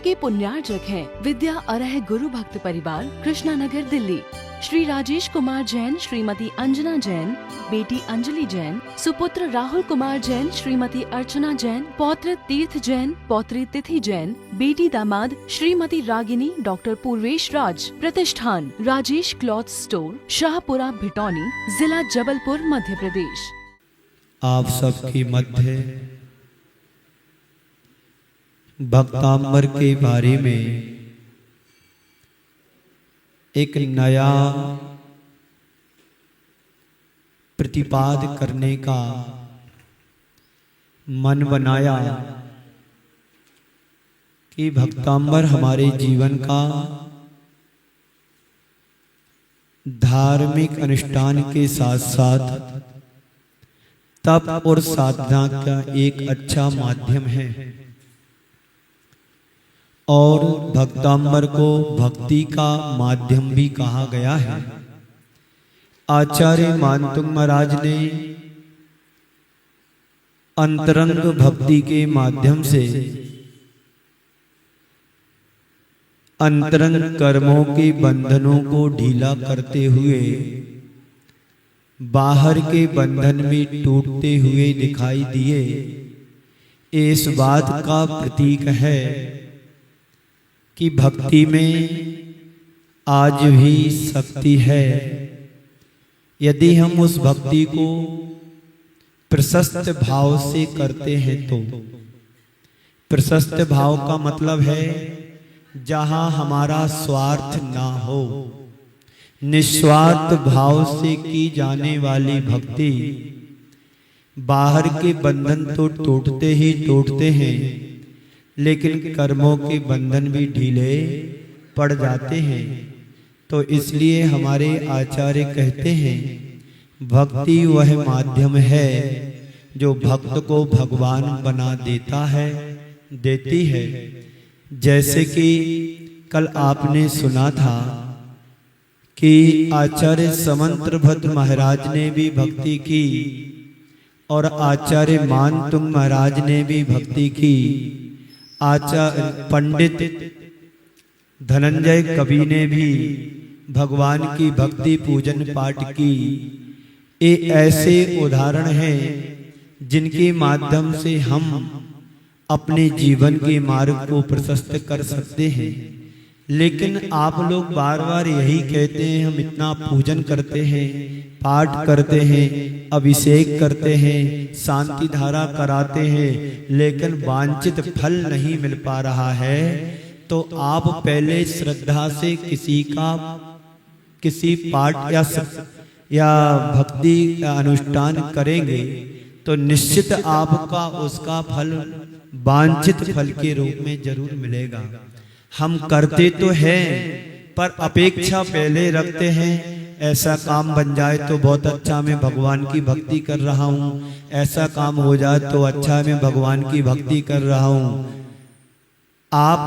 के पुण्यार्जक हैं विद्या अरह गुरु भक्त परिवार, कृष्णा नगर, दिल्ली। श्री राजेश कुमार जैन, श्रीमती अंजना जैन, बेटी अंजलि जैन, सुपुत्र राहुल कुमार जैन, श्रीमती अर्चना जैन, पौत्र तीर्थ जैन, पौत्री तिथि जैन, बेटी दामाद श्रीमती रागिनी, डॉक्टर पूर्वेश राज। प्रतिष्ठान राजेश क्लॉथ स्टोर, शाहपुरा, भिटौनी, जिला जबलपुर, मध्य प्रदेश। आप सबके मध्य भक्तांबर के बारे में एक नया प्रतिपाद करने का मन बनाया कि भक्तांबर हमारे जीवन का धार्मिक अनुष्ठान के साथ साथ तप और साधना का एक अच्छा माध्यम है और भक्तांबर को भक्ति का माध्यम भी कहा गया है। आचार्य मानतुंग महाराज ने अंतरंग भक्ति के माध्यम से अंतरंग कर्मों के बंधनों को ढीला करते हुए बाहर के बंधन में टूटते हुए दिखाई दिए। इस बात का प्रतीक है कि भक्ति में आज भी शक्ति है यदि हम उस भक्ति को प्रशस्त भाव से करते हैं तो। प्रशस्त भाव का मतलब है जहां हमारा स्वार्थ ना हो, निस्वार्थ भाव से की जाने वाली भक्ति। बाहर के बंधन तो टूटते ही टूटते हैं, लेकिन कर्मों के बंधन भी ढीले पड़ जाते हैं। तो इसलिए हमारे आचार्य कहते हैं भक्ति वह माध्यम है जो भक्त को भगवान बना देता है, देती है। जैसे कि कल आपने सुना था कि आचार्य समंत्रभद्र महाराज ने भी भक्ति की और आचार्य मानतुंग महाराज ने भी भक्ति की। आचार्य पंडित धनंजय कवि ने भी भगवान की भक्ति पूजन पाठ की। ये ऐसे उदाहरण हैं जिनके माध्यम से हम अपने जीवन के मार्ग को प्रशस्त कर सकते हैं। लेकिन आप लोग बार बार यही कहते हैं हम इतना पूजन करते हैं, पाठ करते हैं, अभिषेक करते हैं, शांति धारा कराते हैं, लेकिन वांछित फल नहीं मिल पा रहा है। तो आप पहले श्रद्धा से किसी पाठ या भक्ति अनुष्ठान करेंगे तो निश्चित आपका उसका फल वांछित फल के रूप में जरूर मिलेगा। हम करते तो हैं पर अपेक्षा पहले रखते हैं, ऐसा काम बन जाए तो बहुत अच्छा, मैं भगवान की भक्ति कर रहा हूँ, ऐसा काम हो जाए तो अच्छा, मैं भगवान की भक्ति कर रहा हूँ। आप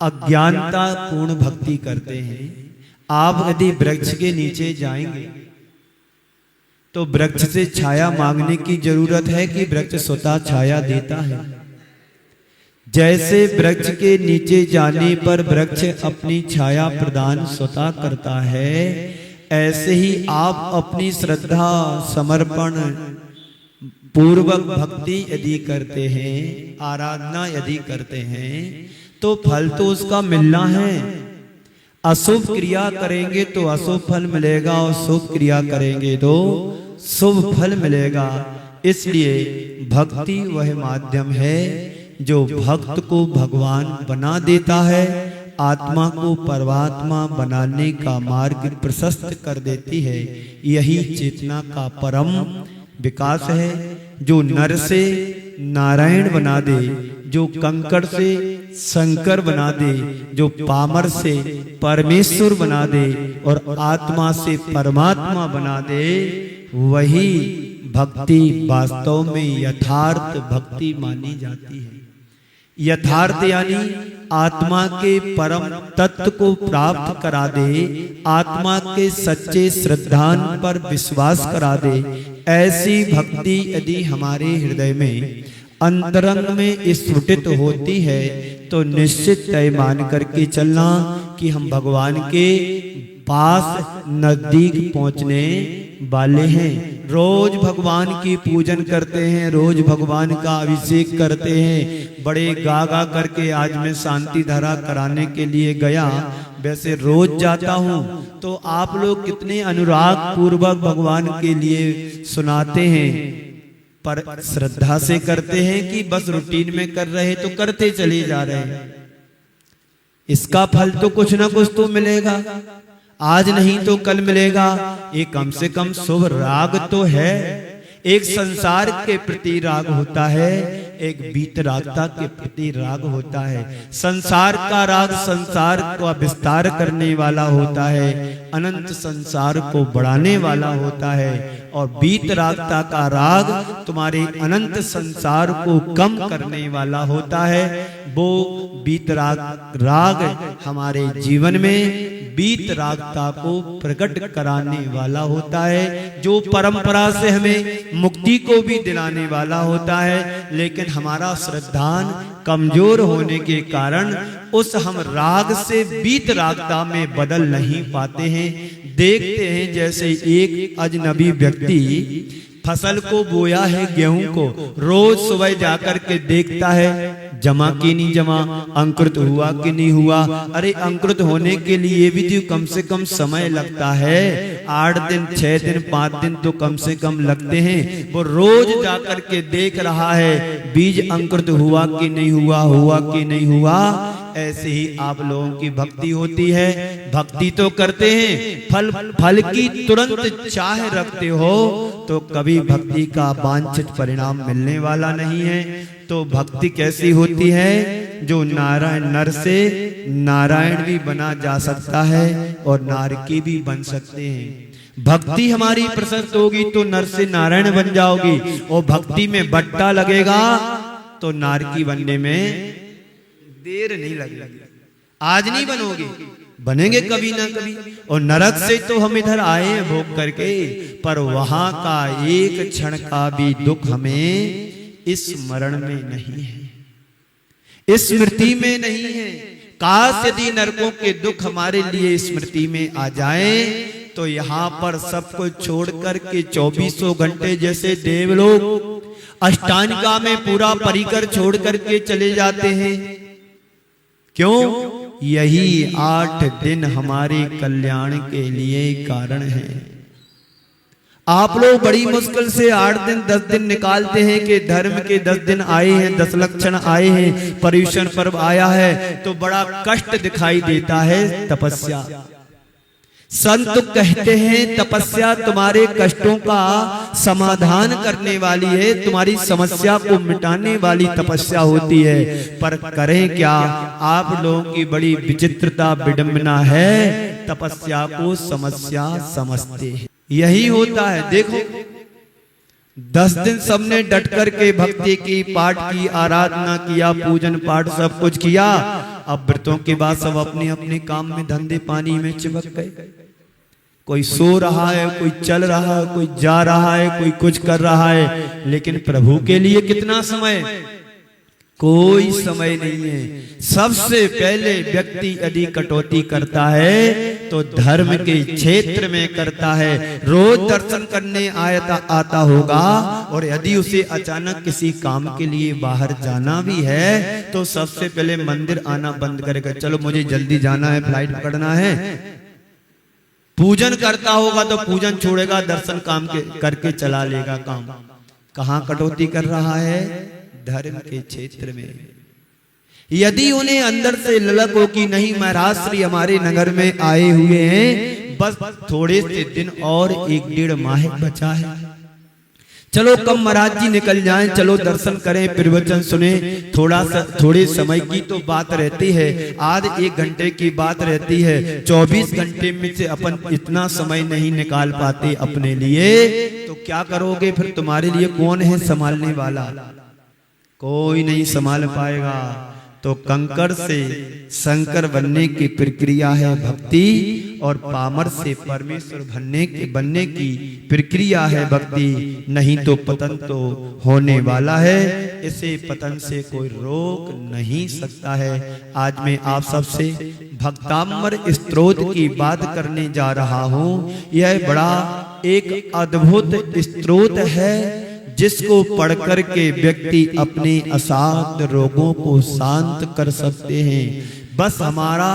अज्ञानता पूर्ण भक्ति करते हैं। आप यदि वृक्ष के नीचे जाएंगे तो वृक्ष से छाया मांगने की जरूरत है कि वृक्ष स्वतः छाया देता है। जैसे वृक्ष के नीचे जाने पर वृक्ष अपनी छाया प्रदान स्वतः करता है, ऐसे ही आप अपनी श्रद्धा समर्पण पूर्वक भक्ति यदि करते हैं, आराधना यदि करते हैं तो फल तो उसका मिलना है। अशुभ क्रिया करेंगे तो अशुभ फल मिलेगा और शुभ क्रिया करेंगे तो शुभ फल मिलेगा। इसलिए भक्ति वह माध्यम है जो भक्त को भगवान बना देता है, आत्मा को परमात्मा बनाने का मार्ग प्रशस्त कर देती है। यही चेतना का परम विकास है जो नर से नारायण बना दे, जो कंकड़ से शंकर बना दे, जो पामर से परमेश्वर बना दे और आत्मा से परमात्मा बना दे। वही भक्ति वास्तव में यथार्थ भक्ति मानी जाती है। यथार्थ यानी आत्मा के परम तत्व को प्राप्त करा दे, आत्मा के सच्चे श्रद्धान पर विश्वास करा दे। ऐसी भक्ति यदि हमारे हृदय में अंतरंग में स्फुटित होती है तो निश्चित तय मान करके चलना कि हम भगवान के पास नजदीक पहुंचने वाले हैं। रोज भगवान की पूजन करते हैं, रोज भगवान का अभिषेक करते हैं। बड़े गा गा करके आज मैं शांति धारा कराने के लिए गया, वैसे रोज जाता हूँ। तो आप लोग कितने अनुराग पूर्वक भगवान के लिए सुनाते हैं, पर श्रद्धा से करते हैं कि बस रूटीन में कर रहे तो करते चले जा रहे हैं। इसका फल तो कुछ ना कुछ तो मिलेगा, आज नहीं तो कल मिलेगा। ये कम से कम शुभ राग तो है। एक संसार के प्रति राग होता है, एक वीतरागता के प्रति राग होता है। संसार का राग संसार का विस्तार करने वाला होता है, अनंत संसार को बढ़ाने वाला होता है। और वीतरागता का राग तुम्हारे अनंत संसार को कम करने वाला होता है। वो वीतराग हमारे जीवन में वीतरागता को प्रकट कराने वाला होता है, जो परंपरा से हमें मुक्ति को भी दिलाने वाला होता है। लेकिन हमारा श्रद्धान कमजोर होने के कारण उस हम राग से वीतरागता में बदल नहीं पाते हैं। देखते हैं जैसे एक अजनबी व्यक्ति फसल को बोया है, गेहूं को, रोज सुबह जाकर के देखता है जमा की नहीं जमा, अंकुरित हुआ कि नहीं हुआ। अरे अंकुरित होने के लिए भी तो कम से कम समय लगता है, 8 दिन 6 दिन 5 दिन तो कम से कम लगते हैं। वो रोज जाकर के देख रहा है बीज अंकुरित हुआ कि नहीं हुआ, हुआ कि नहीं हुआ। ऐसे ही आप लोगों की भक्ति होती है। भक्ति तो करते हैं, फल की तुरंत चाह रखते हो तो कभी भक्ति का वांछित परिणाम मिलने वाला नहीं है। तो भक्ति कैसी होती है? जो नारायण नर से नारायण भी बना जा सकता है और नारकी भी बन सकते हैं। भक्ति हमारी प्रशस्त होगी तो नर से नारायण बन जाओगी, और भक्ति में बट्टा लगेगा तो नारकी बनने में देर नहीं लगेगी। आज नहीं बनोगे, बनेंगे कभी ना कभी। और नरक से तो हम इधर आए हैं भोग करके, पर वहां का एक क्षण का भी दुख हमें इस स्मरण में नहीं है, स्मृति में नहीं है। काश यदि नरकों के दुख हमारे लिए स्मृति में आ जाए तो यहाँ पर सब कुछ छोड़ करके 24 घंटे जैसे देवलोक अष्टांगिका में पूरा परिकर छोड़ करके चले जाते हैं। क्यों? यही 8 दिन हमारे कल्याण के लिए कारण है। आप लोग बड़ी मुश्किल से 8 दिन 10 दिन निकालते हैं कि धर्म के 10 दिन आए हैं, 10 लक्षण आए हैं, पर्युषण पर्व आया है, तो बड़ा कष्ट दिखाई देता है तपस्या। संत कहते हैं तपस्या तुम्हारे कष्टों का समाधान करने वाली है, तुम्हारी समस्या को मिटाने वाली तपस्या होती है। पर करें क्या? आप लोगों की बड़ी विचित्रता विडंबना है, तपस्या को समस्या समझते हैं। यही होता है। देखो 10 दिन सबने डट करके भक्ति की, पाठ की, आराधना किया, पूजन पाठ सब कुछ किया। अब व्रतों के बाद सब अपने अपने काम में, धंधे पानी में चिपक गए। कोई सो रहा है, कोई चल रहा है, कोई जा रहा है, कोई कुछ कर रहा है, लेकिन प्रभु के लिए कितना समय? कोई समय नहीं है। सबसे पहले व्यक्ति यदि कटौती करता है तो धर्म के क्षेत्र में करता है। रोज दर्शन करने आता होगा, और यदि उसे अचानक किसी काम के लिए बाहर जाना भी है तो सबसे पहले मंदिर आना बंद करेगा। चलो मुझे जल्दी जाना है, फ्लाइट पकड़ना है। पूजन करता होगा तो पूजन छोड़ेगा, दर्शन काम के करके चला लेगा काम। कहाँ कटौती कर रहा है? धर्म के क्षेत्र में। यदि उन्हें अंदर से ललक हो कि नहीं महाराज श्री हमारे नगर में आए हुए हैं, बस थोड़े से दिन और 1-1.5 माह बचा है, चलो कब महाराज जी निकल जाएं, चलो दर्शन करें, प्रवचन सुने। थोड़े समय की तो बात रहती है, आध 1 घंटे की बात रहती है। 24 घंटे में से अपन इतना समय नहीं निकाल पाते अपने लिए, तो क्या करोगे फिर? तुम्हारे लिए कौन है संभालने वाला? कोई नहीं संभाल पाएगा। तो कंकड़ से शंकर बनने की प्रक्रिया है भक्ति, और पामर से परमेश्वर बनने की प्रक्रिया है भक्ति। नहीं तो पतन तो होने वाला है। इसे पतन से कोई रोक नहीं सकता है। आज मैं आप सबसे भक्तामर स्तोत्र की बात करने जा रहा हूँ। यह बड़ा एक अद्भुत स्तोत्र है जिसको पढ़ कर के व्यक्ति अपने असाध्य रोगों को शांत कर सकते हैं। बस हमारा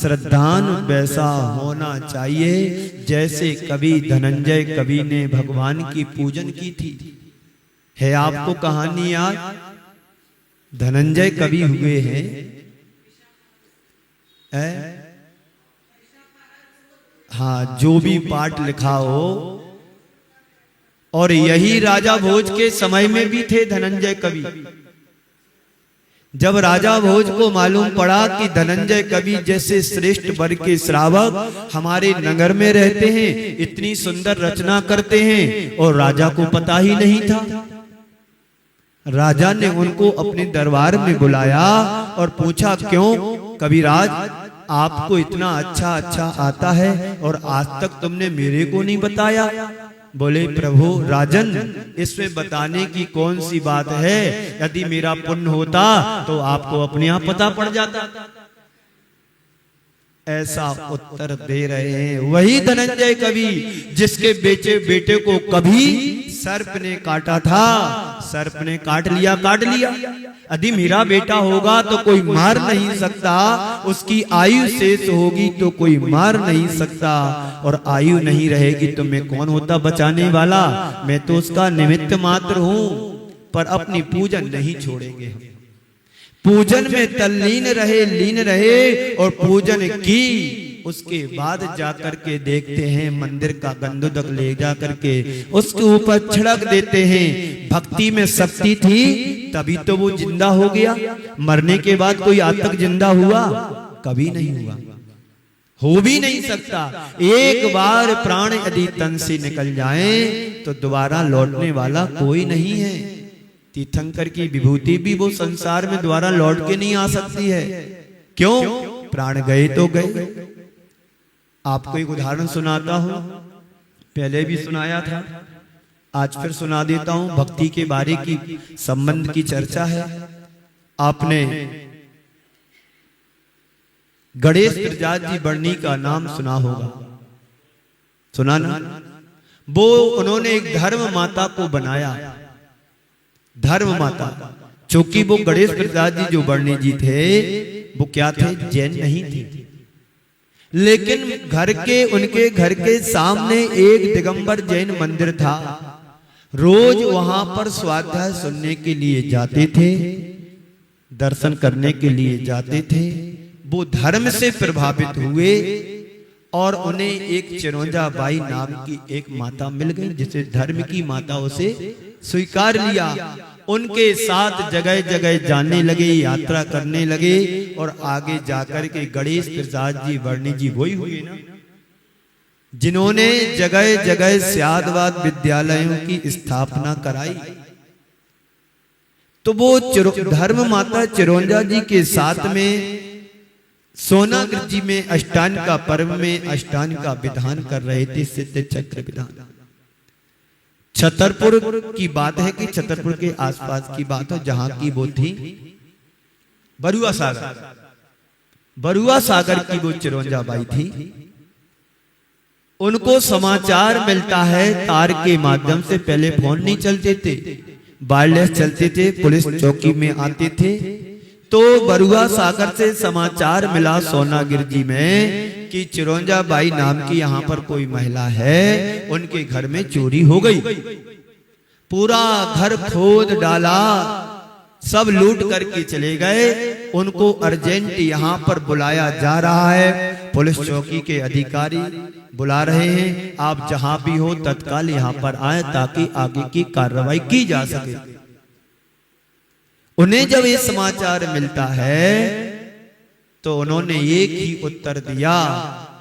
श्रद्धान वैसा होना चाहिए जैसे कवि धनंजय कवि ने भगवान की पूजन की थी। है आपको कहानी याद? धनंजय कवि हुए हैं, हाँ, जो भी पाठ लिखा हो, और यही राजा भोज के समय में भी थे धनंजय कवि। जब राजा भोज को मालूम पड़ा कि धनंजय कवि जैसे श्रेष्ठ वर्ग के श्रावक हमारे नगर में रहते हैं, इतनी सुंदर रचना करते हैं, और राजा को पता ही नहीं था, राजा ने उनको अपने दरबार में बुलाया और पूछा, क्यों कविराज, आपको इतना अच्छा आता है और आज तक तुमने मेरे को नहीं बताया? बोले, प्रभु राजन, इसमें बताने की कौन सी बात है? यदि मेरा पुण्य होता तो आपको अपने आप पता पड़ जाता। ऐसा उत्तर दे रहे हैं वही धनंजय कवि जिसके बेटे को कभी सर्प ने काटा था, सर्प ने काट लिया। यदि मेरा बेटा होगा तो कोई मार नहीं सकता, उसकी आयु शेष होगी तो कोई मार नहीं सकता, और आयु नहीं रहेगी तो मैं कौन होता बचाने वाला? मैं तो उसका निमित्त मात्र हूं। पर अपनी पूजन नहीं छोड़ेंगे हम, पूजन में तल्लीन रहे, लीन रहे, और पूजन की उसके बाद जाकर के देखते हैं मंदिर का गंधोदक ले जाकर के उसके ऊपर छिड़क देते हैं। भक्ति में शक्ति थी तभी तो वो जिंदा हो गया। मरने के बाद कोई आज तक जिंदा हुआ? कभी नहीं हुआ, हो भी नहीं सकता। एक बार प्राण यदि तन से निकल जाए तो दोबारा लौटने वाला कोई नहीं है। तीर्थंकर की विभूति भी वो संसार में दोबारा लौट के नहीं आ सकती है। क्यों? प्राण गए तो गए। आपको एक उदाहरण सुनाता हूं, पहले भी सुनाया था, आज फिर सुना देता हूं। भक्ति के बारे की संबंध की चर्चा है। आपने गणेश प्रजात जी बरनी का नाम सुना होगा, सुना ना? वो उन्होंने एक धर्म माता को बनाया, धर्म माता। चूंकि वो गणेश प्रसाद जी जो बरनी जी थे वो क्या थे? जैन नहीं थे, लेकिन उनके घर के सामने एक दिगंबर जैन मंदिर था। रोज वहां पर स्वाध्याय सुनने के लिए जाते थे, दर्शन करने के लिए जाते थे। वो धर्म से प्रभावित हुए और उन्हें एक चिरौंजा बाई नाम की एक माता मिल गई जिसे धर्म की माता उसे स्वीकार लिया। उनके साथ जगह जगह जाने लगे, यात्रा करने लगे, और आगे जाकर के गणेश प्रसाद जी बरनी जी वही हुए ना जिन्होंने जगह जगह स्यादवाद विद्यालयों की स्थापना कराई। तो वो धर्म माता चिरौंजा जी के साथ में सोनागिर जी में अष्टांग का पर्व में अष्टांग का विधान कर रहे थे, सिद्ध चक्र विधान। छतरपुर की बात है कि छतरपुर के आसपास की बात है, जहां की वो थी बरुआ सागर। बरुआ सागर की वो चिरौंजा बाई थी। उनको समाचार मिलता है तार के माध्यम से, पहले फोन नहीं चलते थे, वायरलेस चलते थे, पुलिस चौकी में आते थे। तो बरुआ सागर से समाचार मिला सोनागिर जी में कि चिरौंजा बाई नाम की यहाँ पर कोई महिला है, उनके घर में चोरी हो गई। पूरा घर खोद डाला, सब लूट करके चले गए। उनको अर्जेंट यहाँ पर बुलाया जा रहा है, पुलिस चौकी के अधिकारी बुला रहे हैं, आप जहां भी हो तत्काल यहाँ पर आए ताकि आगे की कार्रवाई की जा सके। उन्हें जब ये समाचार मिलता है तो उन्होंने एक ही उत्तर दिया,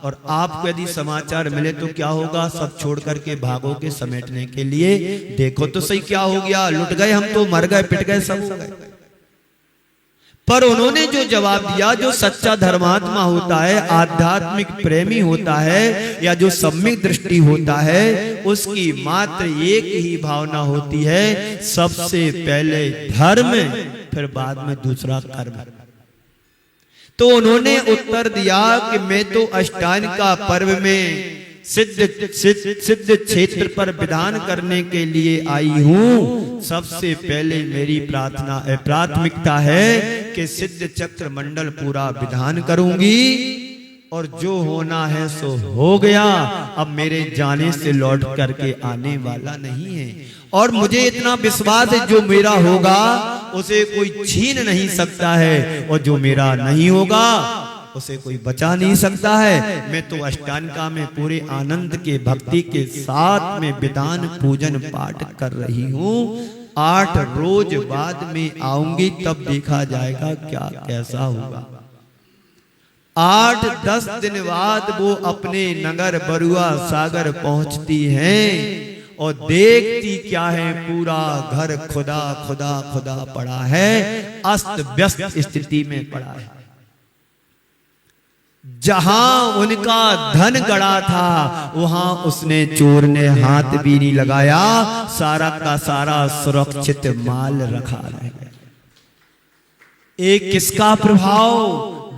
और आपको यदि समाचार मिले तो क्या होगा? सब छोड़ करके भागोगे समेटने के लिए। देखो तो सही क्या हो गया, लुट गए हम तो, मर गए, पिट गए, सब हो गए। पर उन्होंने जो जवाब दिया, जो सच्चा धर्मात्मा होता है, आध्यात्मिक प्रेमी होता है, या जो सम्यक दृष्टि होता है, उसकी मात्र एक ही भावना होती है, सबसे पहले धर्म, फिर बाद में दूसरा कर्म। तो उन्होंने उत्तर दिया कि मैं तो अष्टांग का पर्व में सिद्ध क्षेत्र पर विधान करने के लिए आई हूं। सबसे पहले मेरी प्राथमिकता है कि सिद्ध चक्र मंडल पूरा विधान करूंगी, और जो होना है सो हो गया। अब मेरे जाने से लौट करके आने वाला नहीं है, और मुझे इतना विश्वास है जो मेरा होगा उसे कोई छीन नहीं सकता है, और जो मेरा नहीं होगा उसे कोई बचा नहीं सकता है। मैं तो अष्टांगा में पूरे आनंद के भक्ति के साथ में विधान पूजन पाठ कर रही हूँ। 8 रोज बाद में आऊंगी, तब देखा जाएगा क्या कैसा होगा। 8-10 दिन बाद वो अपने नगर बरुआ सागर पहुंचती हैं, और देखती क्या है, पूरा घर खुदा खुदा खुदा पड़ा है, अस्त व्यस्त स्थिति में पड़ा है। जहां उनका धन गड़ा था, वहां उसने चोर ने हाथ भी नहीं लगाया, सारा का सारा सुरक्षित माल रखा है। एक किसका प्रभाव?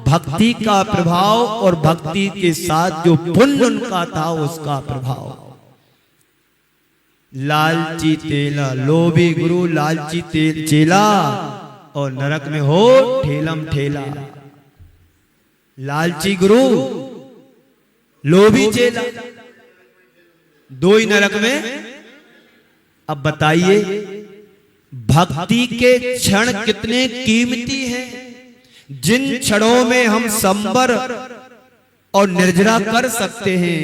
भक्ति का प्रभाव, और भक्ति के साथ जो पुण्य उनका था उसका प्रभाव। लालची तेला, लोभी गुरु लालची चेला, और नरक में हो ठेलम ठेला। लालची गुरु, लोभी चेला, दो ही नरक में। अब बताइए भक्ति के क्षण कितने कीमती हैं। जिन क्षणों में हम संबर और निर्जरा कर सकते हैं,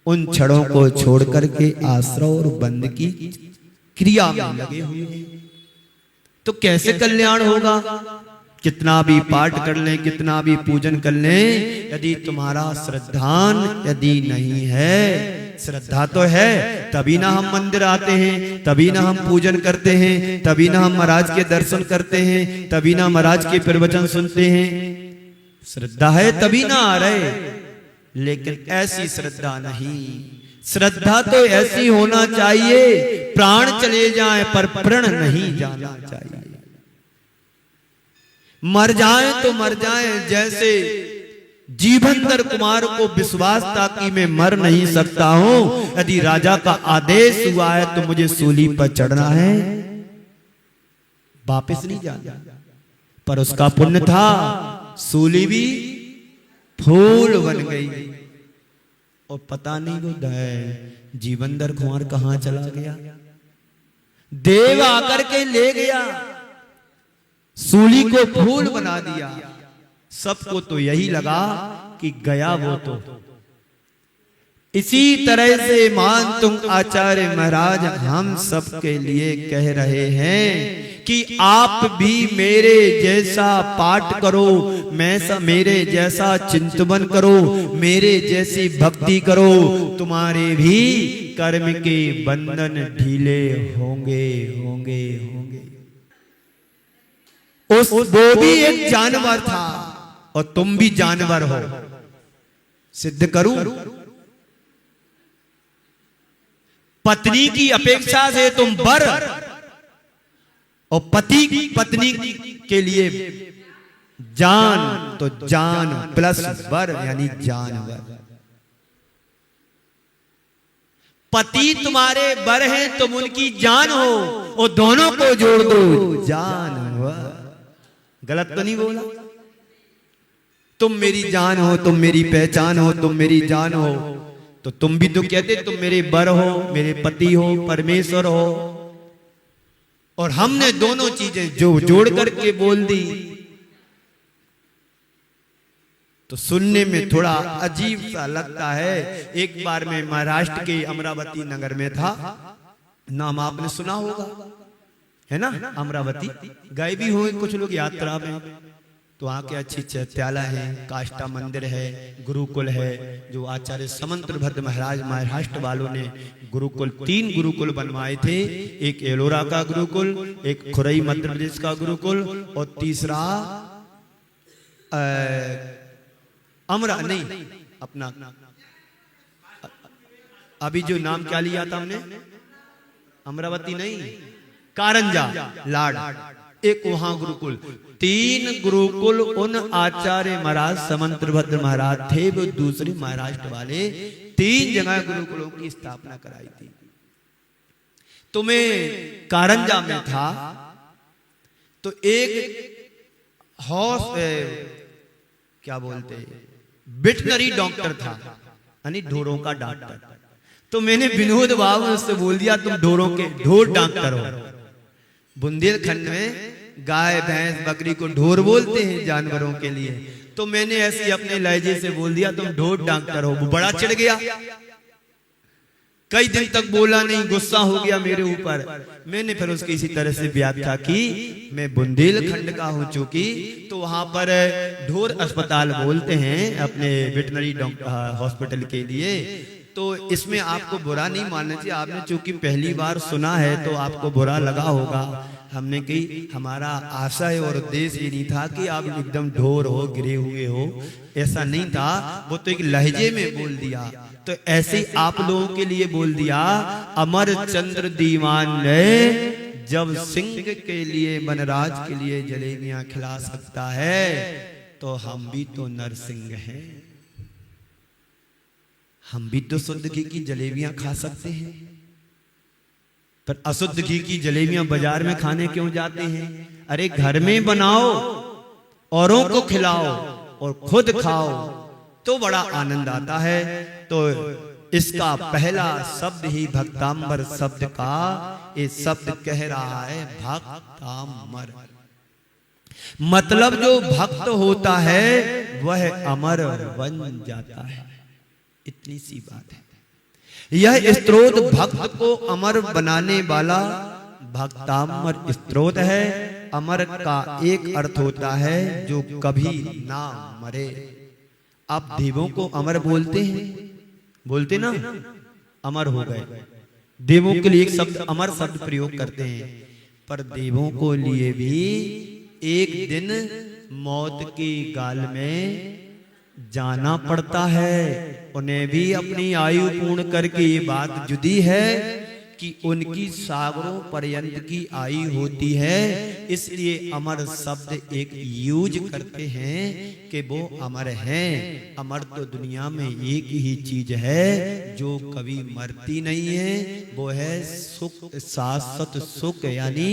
उन क्षणों को छोड़ करके आश्रय और बंद की क्रिया में लगे हुए हैं, तो कैसे कल्याण होगा? कितना भी पाठ कर लें, कितना भी पूजन कर लें, यदि तुम्हारा श्रद्धान यदि नहीं है, श्रद्धा तो है तभी ना हम मंदिर आते हैं, तभी ना हम पूजन करते हैं, तभी ना हम महाराज के दर्शन करते हैं, तभी ना महाराज के प्रवचन सुनते हैं। श्रद्धा है तभी ना आ रहे, लेकिन ऐसी श्रद्धा नहीं। श्रद्धा तो ऐसी होना चाहिए, प्राण चले जाएं पर प्रण नहीं जाना चाहिए। मर जाएं तो मर जाएं, जैसे जीवंतर कुमार को विश्वास था कि मैं मर नहीं सकता हूं, यदि राजा का आदेश हुआ है तो मुझे सूली पर चढ़ना है, वापस नहीं जाना। पर उसका पुण्य था, सूली भी फूल बन गई, और पता नहीं वो जीवंतर कुमार कहां चला गया। देव आकर के ले गया, सूली को फूल बना दिया। सबको तो यही लगा कि गया वो तो। इसी तरह से मान तुम आचार्य महाराज हम सबके लिए कह रहे हैं कि आप भी मेरे जैसा पाठ करो, मेरे जैसा चिंतन करो, मेरे जैसी भक्ति करो, तुम्हारे भी कर्म के बंधन ढीले होंगे होंगे होंगे। वो भी एक जानवर था और तुम भी जानवर हो। सिद्ध करूं, पत्नी की अपेक्षा से तुम बर, और पति पत्नी के लिए जान, तो जान प्लस बर यानी जानवर। पति तुम्हारे बर हैं, तुम उनकी जान हो, और दोनों को जोड़ दो जानवर। गलत तो नहीं बोला? तुम मेरी जान हो, तुम मेरी पहचान हो, तुम मेरी जान हो, तो तुम भी तो कहते तुम मेरे बर हो, मेरे पति हो, परमेश्वर हो। और हमने दोनों चीजें जो जोड़ करके बोल दी, तो सुनने में थोड़ा अजीब सा लगता है। एक बार मैं महाराष्ट्र के अमरावती नगर में था, नाम आपने सुना होगा, है ना? अमरावती गए भी हुए कुछ लोग यात्रा में। तो वहाँ के अच्छी चैत्यालय है, काष्ठा मंदिर है, गुरुकुल है, जो आचार्य समंतभद्र महाराज महाराष्ट्र वालों ने गुरुकुल 3 गुरुकुल बनवाए थे। एक एलोरा का गुरुकुल, एक खुरई मध्य प्रदेश का गुरुकुल और तीसरा अमरा नहीं अपना अभी जो नाम क्या लिया था हमने, अमरावती नहीं, कारंजा लाड, एक वहां गुरुकुल। 3 गुरुकुल उन आचार्य महाराज समंतभद्र महाराज थे, वो दूसरे महाराष्ट्र वाले 3 जगह गुरुकुलों की स्थापना कराई थी। तो मैं कारंजा में था, तो एक क्या बोलते वेटनरी डॉक्टर था, यानी ढोरों का डॉक्टर। तो मैंने विनोद बाबू उससे बोल दिया तुम ढोर डॉक्टर हो। बुंदेलखंड में गाय भैंस बकरी को ढोर बोलते हैं जानवरों के लिए, तो मैंने ऐसे अपने लहजे से बोल दिया तुम ढोर डॉक्टर हो। वो बड़ा चिढ़ गया, कई दिन तक बोला नहीं, गुस्सा हो गया मेरे ऊपर। मैंने फिर उसकी इसी तरह से व्याख्या की, मैं बुंदेलखंड का हूं चूंकि, तो वहां पर ढोर अस्पताल बोलते हैं अपने वेटनरी डॉक्टर हॉस्पिटल के लिए। तो इसमें आपको बुरा नहीं मानना चाहिए, आपने चूंकि पहली बार सुना है तो आपको बुरा लगा होगा। हमने कही हमारा आशय और उद्देश्य ये नहीं था कि आप एकदम ढोर हो, गिरे हुए हो, ऐसा नहीं था। वो तो एक लहजे में बोल दिया, तो ऐसे ही आप लोगों के लिए बोल दिया। अमर चंद्र दीवान ने जब सिंह के लिए वनराज के लिए जलेबियां खिला सकता है, तो हम भी तो नरसिंह हैं, हम भी तो शुद्ध घी की जलेबियां खा सकते हैं। पर अशुद्ध घी की जलेबियां बाजार में खाने क्यों जाते हैं? अरे घर में बनाओ, औरों को खिलाओ और खुद खाओ तो बड़ा आनंद आता है। तो इसका पहला शब्द ही भक्तांबर शब्द का, ये शब्द कह रहा है भक्तांबर, मतलब जो भक्त होता है वह अमर बन जाता है। इतनी सी बात है। यह स्तोत्र भक्त को अमर बनाने वाला भक्तामर स्तोत्र है। अमर का एक अर्थ होता है जो कभी ना मरे। आप देवों को अमर बोलते हैं, बोलते ना, अमर हो गए। देवों के लिए एक शब्द अमर शब्द प्रयोग करते हैं, पर देवों को लिए भी एक दिन मौत की गाल में जाना पड़ता है। उन्हें भी अपनी आयु पूर्ण करके ये बात जुदी है कि उनकी सागरों पर्यंत की आयु होती है। इसलिए अमर शब्द एक यूज करते हैं कि वो अमर हैं। अमर तो दुनिया में एक ही चीज है जो कभी मरती नहीं है, वो है सुख, शाश्वत सुख, यानी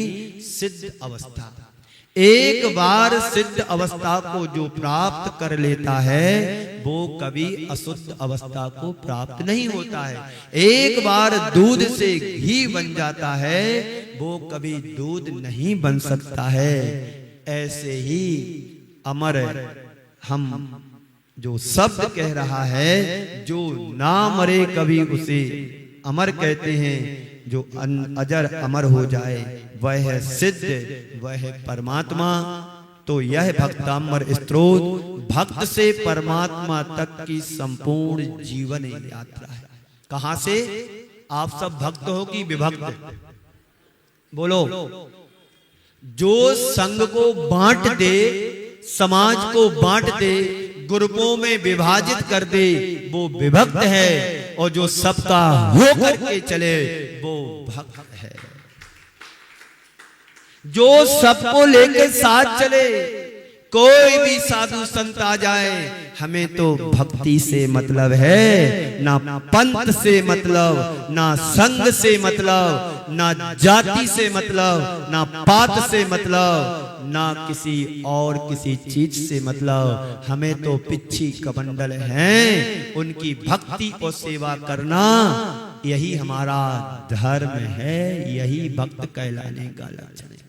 सिद्ध अवस्था। एक बार सिद्ध अवस्था को जो प्राप्त कर लेता है वो कभी अशुद्ध अवस्था को प्राप्त नहीं होता है। एक बार दूध से घी बन जाता है वो कभी दूध नहीं बन सकता है। ऐसे ही अमर हम जो शब्द कह रहा है, जो ना मरे कभी उसे अमर कहते हैं। जो अजर अमर हो जाए वह है सिद्ध, वह है परमात्मा। तो यह भक्तामर स्तोत्र भक्त से परमात्मा तक की संपूर्ण जीवन यात्रा है। कहां से? आप सब भक्त हो कि विभक्त? बोलो। जो संघ को बांट दे, समाज को बांट दे, ग्रुपों में विभाजित कर दे, वो विभक्त है। और जो सबका हो करके चले वो भक्त है। जो सबको लेके साथ चले, कोई भी साधु संत आ जाए, हमें तो भक्ति से मतलब है, ना पंथ से मतलब, ना संघ से मतलब, ना जाति से मतलब, ना पात से मतलब, ना किसी और किसी चीज से मतलब। हमें तो पिच्छी कमंडल हैं, उनकी भक्ति और सेवा करना यही हमारा धर्म है, यही भक्त कहलाने का लक्षण है।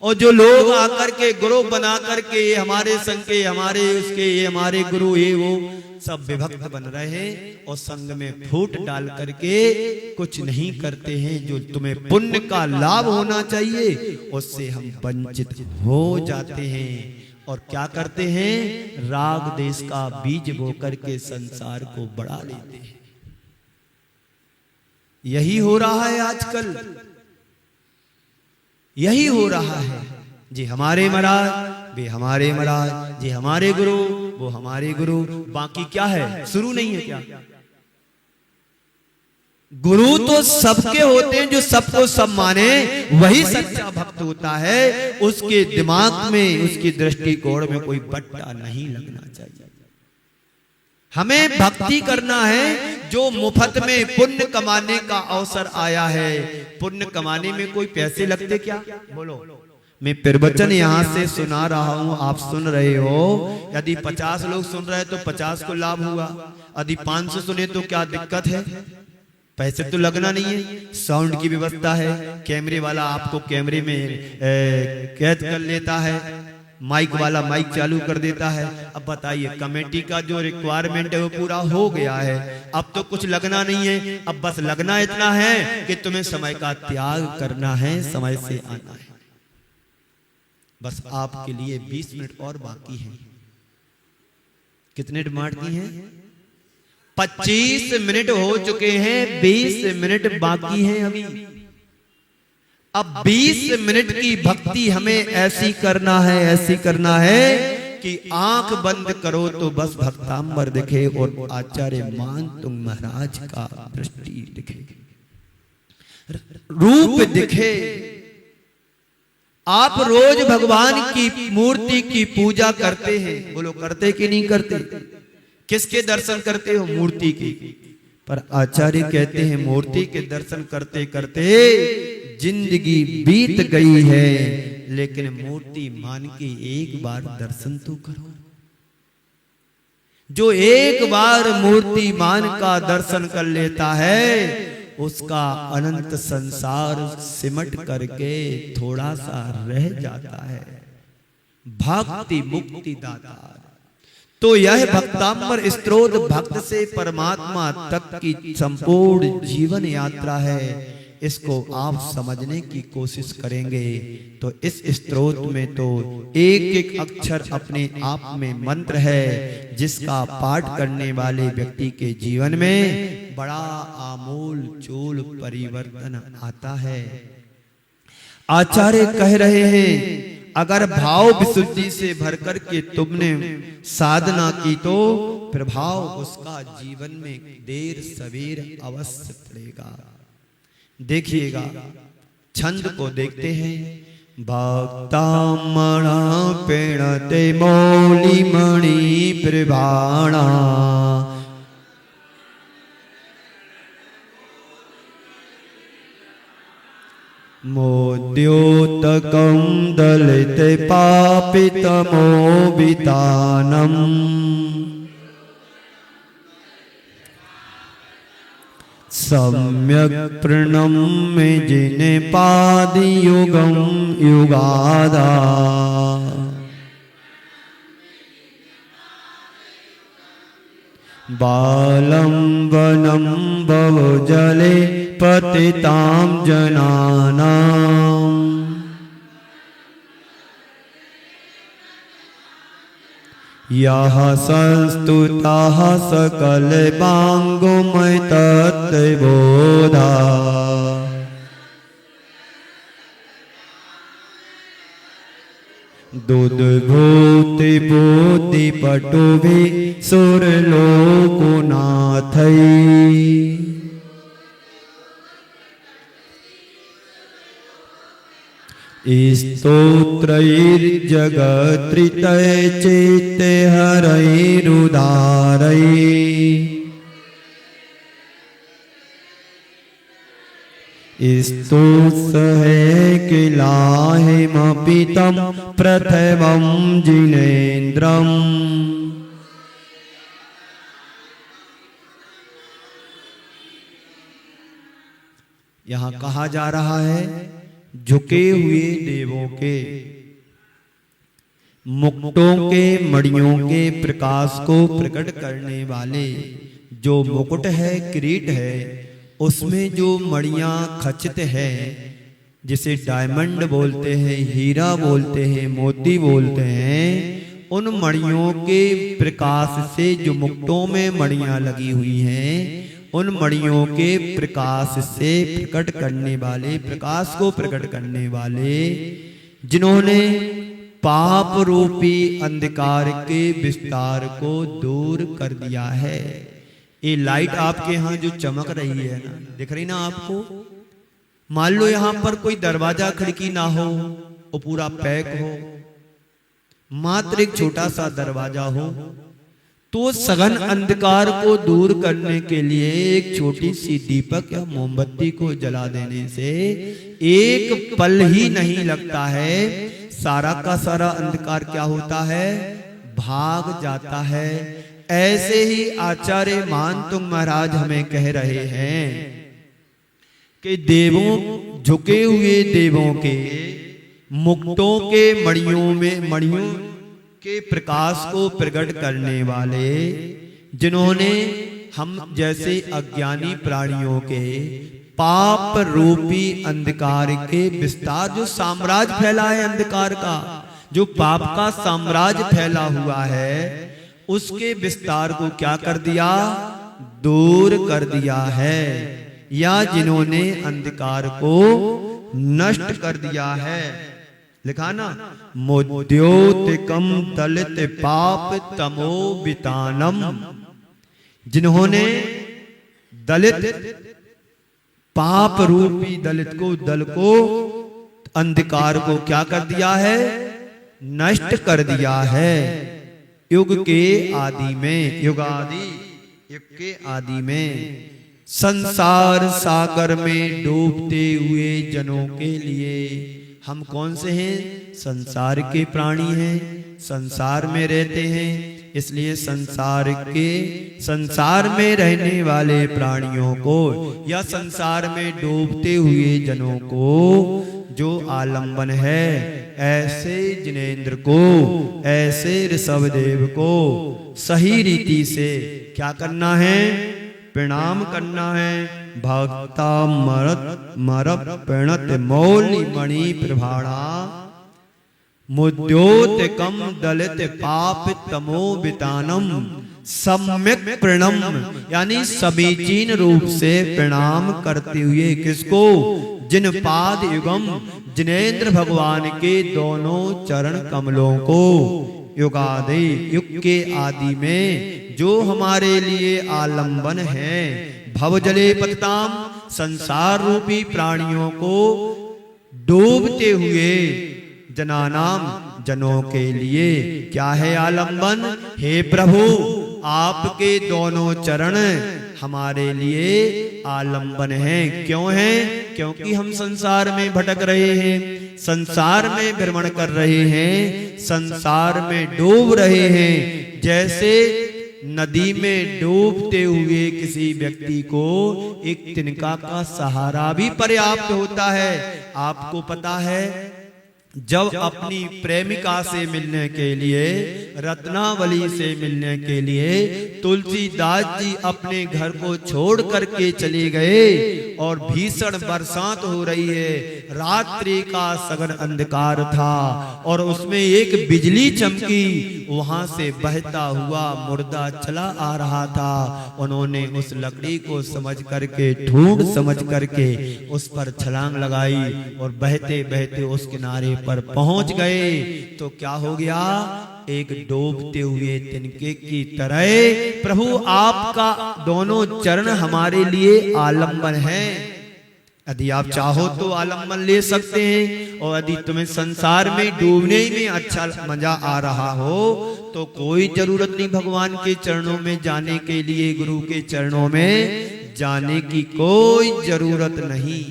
और जो लोग आकर के ग्रुप बना करके हमारे संघ के, हमारे उसके, ये हमारे गुरु, ये वो सब विभक्त बन रहे हैं और संघ में फूट डाल करके कुछ नहीं करते हैं। जो तुम्हें पुण्य का लाभ होना चाहिए उससे हम वंचित हो जाते हैं। और क्या करते हैं, राग देश का बीज बो करके संसार को बढ़ा लेते हैं। यही हो रहा है आजकल, यही हो रहा है। जी हमारे महाराज, वे हमारे महाराज, जी हमारे गुरु, वो हमारे गुरु, बाकी क्या है, शुरू नहीं है क्या? गुरु तो सबके होते हैं, जो सबको सब माने वही सच्चा भक्त होता है। उसके दिमाग में, उसकी दृष्टिकोण में कोई बट्टा नहीं लगना चाहिए। हमें भक्ति करना है। जो मुफ्त में पुण्य कमाने का अवसर आया है, पुण्य कमाने में कोई पैसे लगते क्या? बोलो। मैं प्रवचन यहां से सुना रहा हूं, आप सुन रहे हो। यदि 50 लोग सुन रहे हैं तो 50 को लाभ हुआ। यदि 500 सुने तो क्या दिक्कत है? पैसे तो लगना नहीं है। साउंड की व्यवस्था है, कैमरे वाला आपको कैमरे में कैद कर लेता है, माइक वाला माइक चालू कर देता है। अब बताइए, कमेटी का जो रिक्वायरमेंट है वो पूरा हो गया है। अब तो कुछ लगना नहीं है। अब बस लगना इतना है कि तुम्हें समय का त्याग करना है, समय से आना है। बस आपके लिए 20 मिनट और बाकी है। कितने बाकी हैं? 25 मिनट हो चुके हैं, 20 मिनट बाकी हैं अभी। अब 20 मिनट की भक्ति हमें ऐसी करना है, ऐसी करना है कि आंख बंद करो तो बस भक्तांबर दिखे और आचार्य मान तुम महाराज का दृष्टि दिखे, रूप दिखे। आप रोज भगवान की मूर्ति की पूजा करते हैं, बोलो करते कि नहीं करते? किसके दर्शन करते हो? मूर्ति के। पर आचार्य कहते हैं मूर्ति के दर्शन करते करते जिंदगी बीत गई है, लेकिन मूर्ति मान के एक बार दर्शन तो करो। जो एक बार मूर्ति मान का दर्शन कर लेता है, उसका अनंत संसार सिमट करके थोड़ा सा रह जाता है। भक्ति मुक्ति दाता। तो यह भक्तांबर स्तोत्र भक्त से परमात्मा तक की संपूर्ण जीवन यात्रा है। इसको आप समझने की कोशिश करेंगे तो इस स्तोत्र में तो एक एक अक्षर अपने आप में मंत्र है, जिसका पाठ करने वाले व्यक्ति के जीवन में बड़ा आमूल चूल परिवर्तन आता है। आचार्य कह रहे हैं, अगर भाव विशुद्धि से भरकर के तुमने साधना की तो प्रभाव उसका जीवन में देर सवेर अवश्य पड़ेगा। देखिएगा, छंद को देखते हैं। भक्तामणा पेणते मौली मणि प्रभाणा, मोद्योतकं दलिते पापितमो वितानम्, सम्यक प्रणम्य जिने पादि युगम युगादा, बालं वनं बहुजले पतितां जनानां, यः संस्तुताः सकलवाङ्गमय तत्त्वबोधा, दुद्भूति भूति पटुभिः सुरलोकनाथैः, स्तोत्रैर्जगत्रितै चेते हरैरुदारै, स्तोत्सहे किलाहिमपि तं प्रथमं जिनेन्द्रम्, यहाँ कहा जा रहा है, झुके हुए देवों के, मुकुटों के, मणियों के प्रकाश को प्रकट करने वाले जो मुकुट है, किरीट है, उसमें जो मणियां खचित है, जिसे डायमंड बोलते हैं, हीरा बोलते हैं, मोती बोलते हैं, उन मणियों के प्रकाश से जो मुक्तों में मणियां लगी हुई हैं, उन मणियों के प्रकाश से प्रकट करने वाले, प्रकाश को प्रकट करने वाले, जिन्होंने पाप रूपी अंधकार के विस्तार को दूर कर दिया है। ये लाइट आपके यहाँ जो चमक रही है ना, दिख रही ना आपको, मान लो यहां पर कोई दरवाजा खिड़की ना हो, वो पूरा पैक हो, मात्र एक छोटा सा दरवाजा हो, तो सघन अंधकार को दूर करने के लिए एक छोटी सी दीपक या मोमबत्ती को जला देने से एक पल ही नहीं लगता है, सारा का सारा अंधकार क्या होता है, भाग जाता है। ऐसे ही आचार्य मानतुंग महाराज हमें कह रहे हैं कि देवों, झुके हुए देवों के मुक्तों के मणियों के प्रकाश को प्रकट करने वाले, जिन्होंने हम जैसे अज्ञानी प्राणियों के पाप रूपी अंधकार के विस्तार, जो साम्राज्य फैला है अंधकार का, जो पाप का साम्राज्य फैला हुआ है, उसके विस्तार को क्या कर दिया, दूर कर दिया है, या जिन्होंने अंधकार को नष्ट कर दिया है। लिखा ना, मोद्योतिकम दलित पाप तमो वितानम, जिन्होंने दलित पाप रूपी दलित को, दल को, अंधकार को क्या कर दिया है, नष्ट कर दिया है। युग के आदि में, युगादि युग के आदि में संसार सागर में डूबते हुए जनों के लिए, हम कौन से हैं, संसार के प्राणी हैं, संसार में रहते हैं, इसलिए संसार में रहने वाले प्राणियों को या संसार में डूबते हुए जनों को जो आलंबन है, ऐसे जिनेंद्र को, ऐसे ऋषभदेव को सही रीति से क्या करना है, प्रणाम करना है। भक्ता मरप प्रणत मौलि मणि प्रभाणा मुद्योतिकम दलित पाप तमो वितानम, सम्यक प्रणम, यानी समीचीन रूप से प्रणाम करते हुए किसको, जिन पाद युगम, जिनेंद्र भगवान के दोनों चरण कमलों को, युगादि युग के आदि में जो हमारे लिए आलंबन है, भवजले पतिताम, संसार रूपी प्राणियों को डूबते हुए जनानाम, जनों के लिए क्या है आलंबन, हे प्रभु आपके दोनों चरण हमारे लिए आलंबन हैं। क्यों हैं, क्योंकि हम संसार में भटक रहे हैं, संसार में भ्रमण कर रहे हैं, संसार में डूब रहे हैं। जैसे नदी में डूबते हुए किसी व्यक्ति को एक तिनका का सहारा भी पर्याप्त होता है। आपको पता है, जब अपनी प्रेमिका से मिलने के लिए, रत्नावली से मिलने के लिए तुलसीदास जी अपने घर को छोड़ करके चले गए और भीषण बरसात हो रही है, रात्रि का सघन अंधकार था और उसमें एक बिजली चमकी, वहां से बहता हुआ मुर्दा चला आ रहा था। उन्होंने उस लकड़ी को समझ करके, ढूंढ समझ करके उस पर छलांग लगाई और बहते बहते उस किनारे पर पहुंच गए। तो क्या हो गया, एक डूबते हुए तिनके की तरह प्रभु आपका दोनों चरण हमारे लिए आलंबन है। यदि आप चाहो तो आलंबन ले सकते हैं, और यदि तुम्हें संसार में डूबने में अच्छा मजा आ रहा हो तो कोई जरूरत नहीं भगवान के चरणों में जाने के लिए, गुरु के चरणों में जाने की कोई जरूरत नहीं।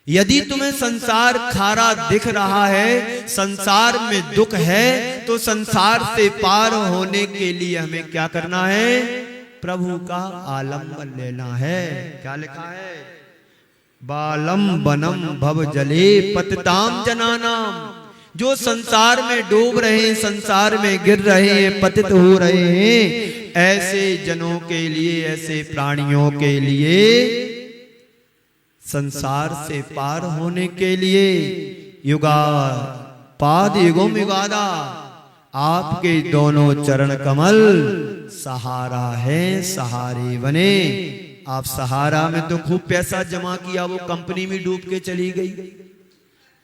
यदि तुम्हें संसार खारा दिख रहा है, संसार में दुख है, तो संसार से पार होने के लिए हमें क्या करना है, प्रभु का आलंबन लेना है। क्या लिखा है, बालम बनम भव जले पतिताम जनानाम, जो संसार में डूब रहे हैं, संसार में गिर रहे हैं, पतित हो रहे हैं, ऐसे जनों के लिए, ऐसे प्राणियों के लिए संसार से पार होने के लिए युगा पाद युगम युगादा आपके दोनों चरण कमल सहारा है, सहारे बने। आप सहारा में तो खूब पैसा जमा किया, वो कंपनी में डूब के चली गई।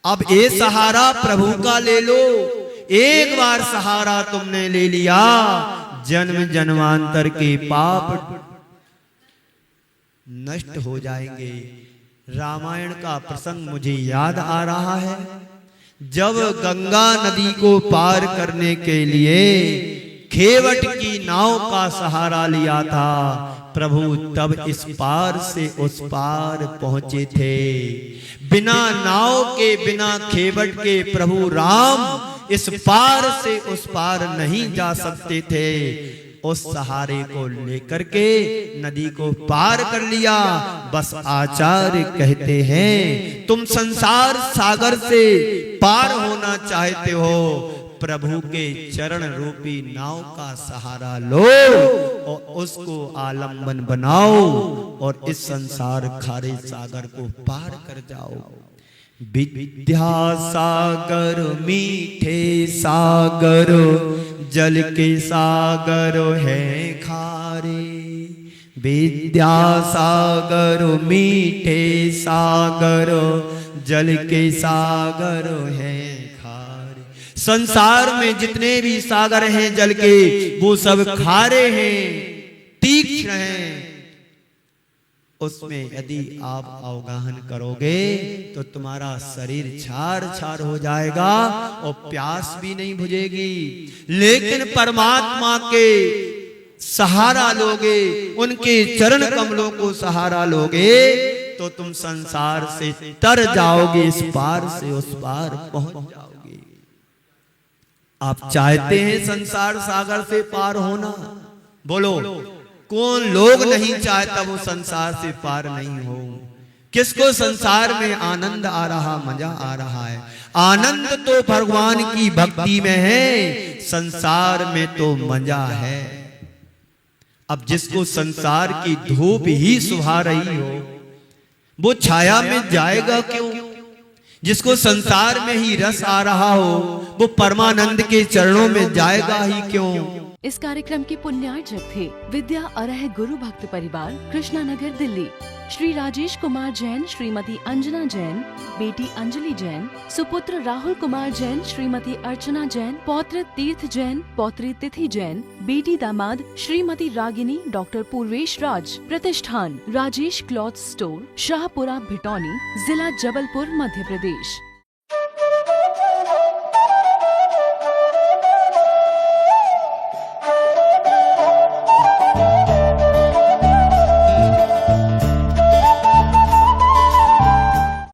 अब ये सहारा प्रभु का ले लो। एक बार सहारा तुमने ले लिया, जन्म जन्मांतर के पाप नष्ट हो जाएंगे। रामायण का प्रसंग मुझे याद आ रहा है, जब गंगा नदी को पार करने के लिए खेवट की नाव का सहारा लिया था प्रभु, तब इस पार से उस पार पहुंचे थे। बिना नाव के, बिना खेवट के प्रभु राम इस पार से उस पार नहीं जा सकते थे। उस सहारे को लेकर के नदी को पार कर लिया। बस आचार्य कहते हैं, तुम संसार सागर से पार होना चाहते हो, प्रभु के चरण रूपी नाव का सहारा लो और उसको आलंबन बनाओ और इस संसार खारे सागर को पार कर जाओ। विद्या सागर मीठे सागर, जल के सागर है खारे। विद्या सागर मीठे सागर, जल के सागर है खारे। संसार में जितने भी सागर हैं जल के, वो सब खारे हैं, तीक्ष्ण हैं। उसमें यदि आप अवगाहन करोगे तो तुम्हारा शरीर छार छार हो जाएगा और प्यास भी नहीं बुझेगी। लेकिन परमात्मा के सहारा लोगे, उनके चरण कमलों को सहारा लोगे, तो तुम संसार से तर जाओगे, इस पार से उस पार पहुंच जाओगे। आप चाहते हैं संसार सागर से पार होना? बोलो, कौन लोग नहीं चाहता वो संसार से पार नहीं हो? किसको संसार में आनंद आ रहा, मजा आ रहा है? आनंद तो भगवान की भक्ति में है, संसार में तो मजा है। अब जिसको संसार की धूप ही सुहा रही हो, वो छाया में जाएगा क्यों? जिसको संसार में ही रस आ रहा हो, वो परमानंद के चरणों में जाएगा ही क्यों? इस कार्यक्रम के पुण्यार्चक थे विद्या अरह गुरु भक्त परिवार, कृष्णा नगर, दिल्ली। श्री राजेश कुमार जैन, श्रीमती अंजना जैन, बेटी अंजलि जैन, सुपुत्र राहुल कुमार जैन, श्रीमती अर्चना जैन, पौत्र तीर्थ जैन, पौत्री तिथि जैन, बेटी दामाद श्रीमती रागिनी, डॉक्टर पूर्वेश राज। प्रतिष्ठान राजेश क्लॉथ स्टोर, शाहपुरा, भिटौनी, जिला जबलपुर, मध्य प्रदेश।